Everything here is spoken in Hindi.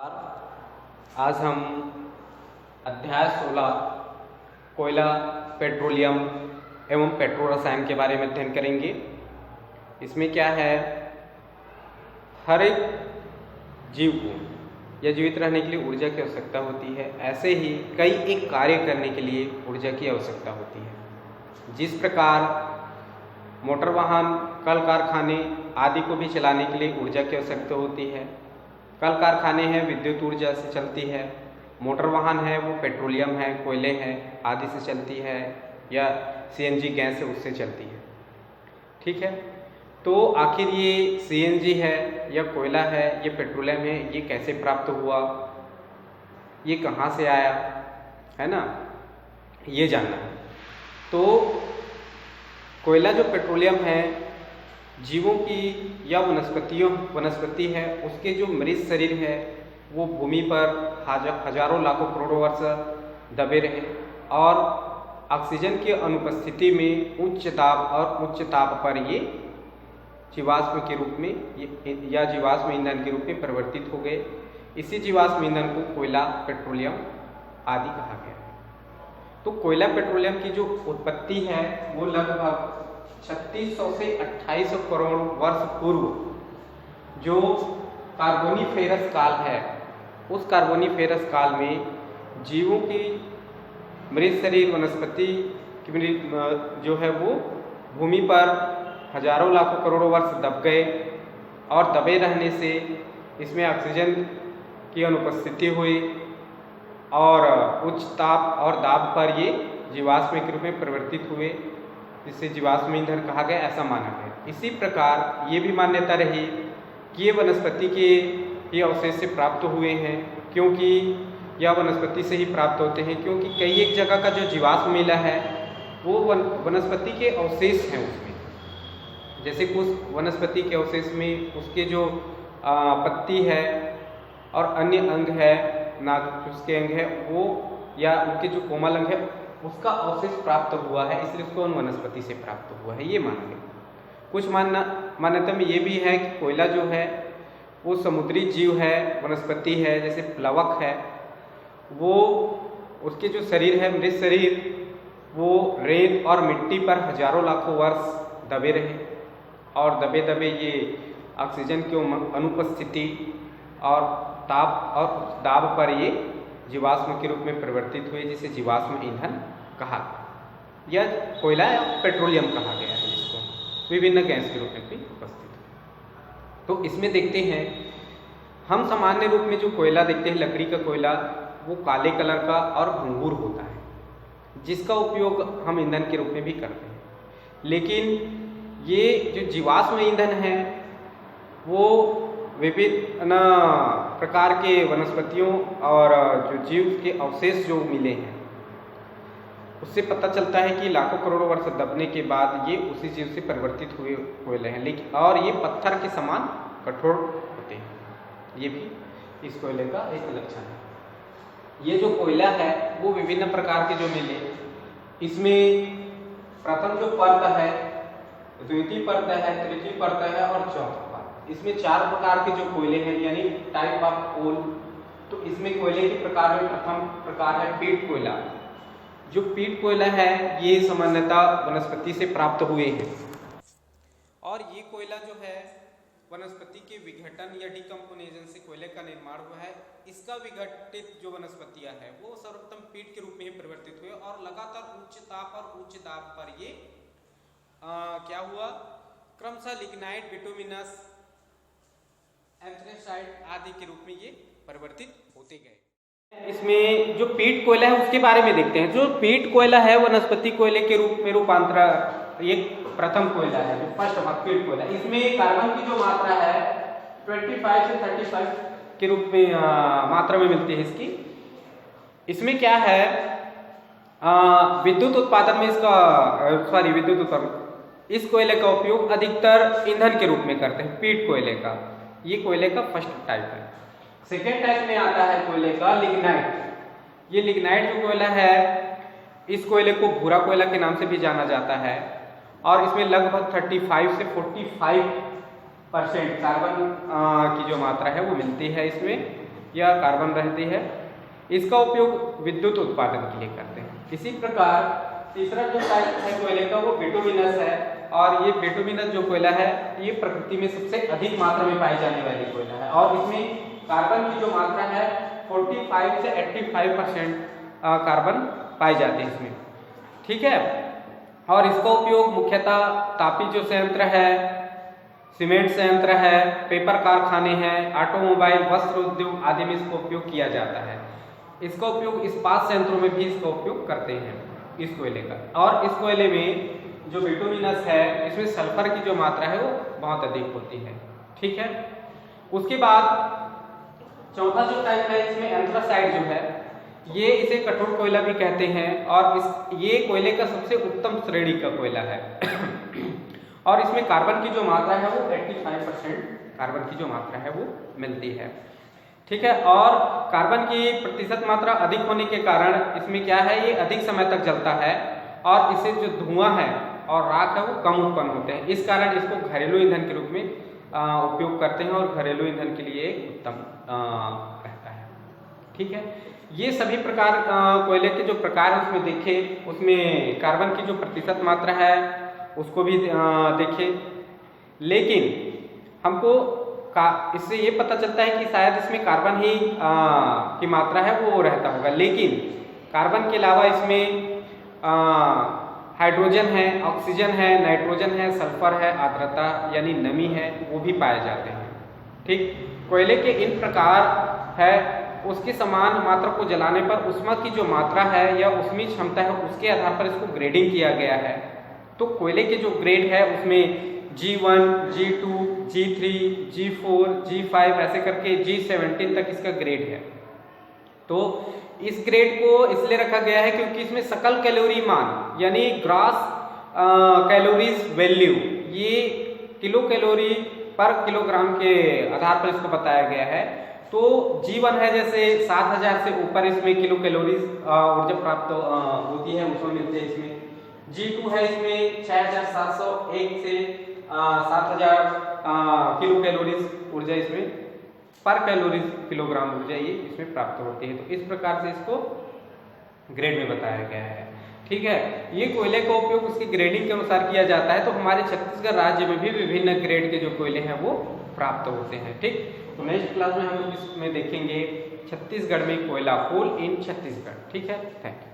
आज हम अध्याय 16 कोयला, पेट्रोलियम एवं पेट्रो रसायन के बारे में अध्ययन करेंगे। इसमें क्या है, हर एक जीव को या जीवित रहने के लिए ऊर्जा की आवश्यकता होती है। ऐसे ही कई एक कार्य करने के लिए ऊर्जा की आवश्यकता होती है। जिस प्रकार मोटर वाहन, कल कारखाने आदि को भी चलाने के लिए ऊर्जा की आवश्यकता होती है। कल कारखाने हैं विद्युत ऊर्जा से चलती है, मोटर वाहन है वो पेट्रोलियम है, कोयले हैं आदि से चलती है, या सीएनजी गैस है उससे चलती है। ठीक है, तो आखिर ये सीएनजी है या कोयला है, ये पेट्रोलियम है, ये कैसे प्राप्त हुआ, ये कहाँ से आया, है ना, ये जानना है। तो कोयला जो पेट्रोलियम है, जीवों की या वनस्पति है, उसके जो मृत शरीर है वो भूमि पर हजारों लाखों करोड़ों वर्ष दबे रहे और ऑक्सीजन की अनुपस्थिति में उच्च दाब और उच्च ताप पर ये जीवाश्म के रूप में या जीवाश्म ईंधन के रूप में परिवर्तित हो गए। इसी जीवाश्म ईंधन को कोयला, पेट्रोलियम आदि कहा गया है। तो कोयला पेट्रोलियम की जो उत्पत्ति है वो लगभग 3600 से 2800 करोड़ वर्ष पूर्व जो कार्बोनीफेरस काल है, उस कार्बोनीफेरस काल में जीवों की मृत शरीर वनस्पति की जो है वो भूमि पर हजारों लाखों करोड़ों वर्ष दब गए और दबे रहने से इसमें ऑक्सीजन की अनुपस्थिति हुई और उच्च ताप और दाब पर ये जीवाश्म के रूप में परिवर्तित हुए, जिसे जीवाश्म ईंधन कहा गया, ऐसा माना गया। इसी प्रकार ये भी मान्यता रही कि ये वनस्पति के ये अवशेष से प्राप्त हुए हैं, क्योंकि यह वनस्पति से ही प्राप्त होते हैं, क्योंकि कई एक जगह का जो जीवाश्म मिला है वो वनस्पति के अवशेष हैं। उसमें जैसे कुछ वनस्पति के अवशेष में उसके जो पत्ती है और अन्य अंग है, नाक उसके अंग है वो, या उनके जो कोमल अंग है उसका अवशेष प्राप्त हुआ है, इसलिए उसको वनस्पति से प्राप्त हुआ है, ये माना गया। कुछ मान्यता में ये भी है कि कोयला जो है वो समुद्री जीव है, वनस्पति है, जैसे प्लवक है, वो उसके जो शरीर है, मृत शरीर, वो रेत और मिट्टी पर हजारों लाखों वर्ष दबे रहे और दबे दबे ये ऑक्सीजन की अनुपस्थिति और ताप और दाब पर ये जीवाश्म के रूप में परिवर्तित हुए, जिसे जीवाश्म ईंधन कहा या कोयला या पेट्रोलियम कहा गया है, जिसको विभिन्न गैस के रूप में भी उपस्थित है। तो इसमें देखते हैं हम सामान्य रूप में जो कोयला देखते हैं, लकड़ी का कोयला, वो काले कलर का और भंगूर होता है, जिसका उपयोग हम ईंधन के रूप में भी करते हैं। लेकिन ये जो जीवाश्म ईंधन है वो विभिन्न प्रकार के वनस्पतियों और जो जीव के अवशेष जो मिले हैं उससे पता चलता है कि लाखों करोड़ों वर्ष दबने के बाद ये उसी जीव से परिवर्तित हुए कोयले हैं, लेकिन और ये पत्थर के समान कठोर होते हैं। ये भी इस कोयले का एक लक्षण है। ये जो कोयला है वो विभिन्न प्रकार के जो मिले, इसमें प्रथम जो परत है, द्वितीय परत है, तृतीय परत है और चौथा। इसमें 4 प्रकार के जो कोयले हैं, यानी टाइप ऑफ कोल। तो इसमें कोयले के प्रकार में प्रथम प्रकार है पीट कोयला। जो पीट कोयला है ये सामान्यतः वनस्पति से प्राप्त हुए हैं और ये कोयला जो है वनस्पति के विघटन या डिकम्पोनेशन से कोयले का निर्माण हुआ है। इसका विघटित जो वनस्पतियां है वो सर्वप्रथम पीट के रूप में ही परिवर्तित हुए और लगातार उच्च ताप और उच्च दाब पर ये क्या हुआ, क्रमशः लिग्नाइट, बिटुमिनस, एंथ्रेसाइट आदि के रूप में ये परिवर्तित होते गए। इसमें जो पीट कोयला है उसके बारे में देखते हैं। जो पीट कोयला है वनस्पति कोयले के रूप में रूपांतरण, ये प्रथम कोयला है, जो फर्स्ट पीट कोयला। इसमें कार्बन की जो मात्रा है 25 से 35 के रूप में मात्रा में मिलती है इसकी। इसमें क्या है, विद्युत उत्पादन में इस कोयले का उपयोग अधिकतर ईंधन के रूप में करते हैं, पीट कोयले का। ये कोयले का फर्स्ट टाइप है। सेकेंड टाइप में आता है कोयले का लिग्नाइट। ये लिग्नाइट जो कोयला है, इस कोयले को भूरा कोयला के नाम से भी जाना जाता है और इसमें लगभग 35 से 45% कार्बन की जो मात्रा है वो मिलती है इसमें। या कार्बन रहती है। इसका उपयोग विद्युत उत्पादन के लिए करते हैं। इसी प्रकार तीसरा जो टाइप है कोयले का वो बिटुमिनस है, और ये बिटुमिनस जो कोयला है ये प्रकृति में सबसे अधिक मात्रा में पाई जाने वाली कोयला है, और इसमें कार्बन की जो मात्रा है 45 से 85% कार्बन पाई जाती है इसमें, ठीक है। और इसका उपयोग मुख्यतः तापी जो संयंत्र है, सीमेंट संयंत्र है, पेपर कारखाने हैं, ऑटोमोबाइल, वस्त्र उद्योग आदि में इसका उपयोग किया जाता है। इसका उपयोग इस्पात संयंत्रों में भी इसका उपयोग करते हैं इस कोयले का। और इस कोयले में जो बिटुमिनस है इसमें सल्फर की जो मात्रा है वो बहुत अधिक होती है, ठीक है। उसके बाद चौथा जो टाइप है इसमें एंथ्रासाइट जो है, ये इसे कठोर कोयला भी कहते हैं, और ये कोयले का सबसे उत्तम श्रेणी का कोयला है। और इसमें कार्बन की जो मात्रा है वो 85% कार्बन की जो मात्रा है वो मिलती है, ठीक है। और कार्बन की प्रतिशत मात्रा अधिक होने के कारण इसमें क्या है, ये अधिक समय तक जलता है, और इससे जो धुआं है और राख है वो कम उत्पन्न होते हैं। इस कारण इसको घरेलू ईंधन के रूप में उपयोग करते हैं, और घरेलू ईंधन के लिए उत्तम रहता है, ठीक है। ये सभी प्रकार कोयले के जो प्रकार उसमें देखे, उसमें कार्बन की जो प्रतिशत मात्रा है उसको भी देखे, लेकिन हमको इससे ये पता चलता है कि शायद इसमें कार्बन ही की मात्रा है वो रहता होगा, लेकिन कार्बन के अलावा इसमें हाइड्रोजन है, ऑक्सीजन है, नाइट्रोजन है, सल्फर है, आर्द्रता यानी नमी है, वो भी पाए जाते हैं, ठीक। कोयले के इन प्रकार है, उसके समान मात्रा को जलाने पर ऊष्मा की जो मात्रा है या ऊष्मीय क्षमता है उसके आधार पर इसको ग्रेडिंग किया गया है। तो कोयले के जो ग्रेड है उसमें G1, G2, G3, G4, G5 ऐसे करके G17 तक इसका ग्रेड है। तो इस ग्रेड को इसलिए रखा गया है क्योंकि इसमें सकल कैलोरी मान यानी ग्रॉस कैलोरीज वैल्यू, ये किलो कैलोरी पर किलोग्राम के आधार पर इसको बताया गया है। तो G1 है जैसे 7000 से ऊपर इसमें किलो कैलोरीज ऊर्जा प्राप्त होती है, उसमें मिलते हैं इसमें। G2 है इसमें 6701 से 7000 किलो कैलोरीज ऊर्जा इसमें पर कैलोरीज किलोग्राम ऊर्जा ये इसमें प्राप्त होती है। तो इस प्रकार से इसको ग्रेड में बताया गया है, ठीक है। ये कोयले का उपयोग उसकी ग्रेडिंग के अनुसार किया जाता है। तो हमारे छत्तीसगढ़ राज्य में भी विभिन्न ग्रेड के जो कोयले हैं वो प्राप्त होते हैं, ठीक। तो नेक्स्ट क्लास में हम इसमें देखेंगे छत्तीसगढ़ में कोयला कोल इन छत्तीसगढ़, ठीक है। Thank you.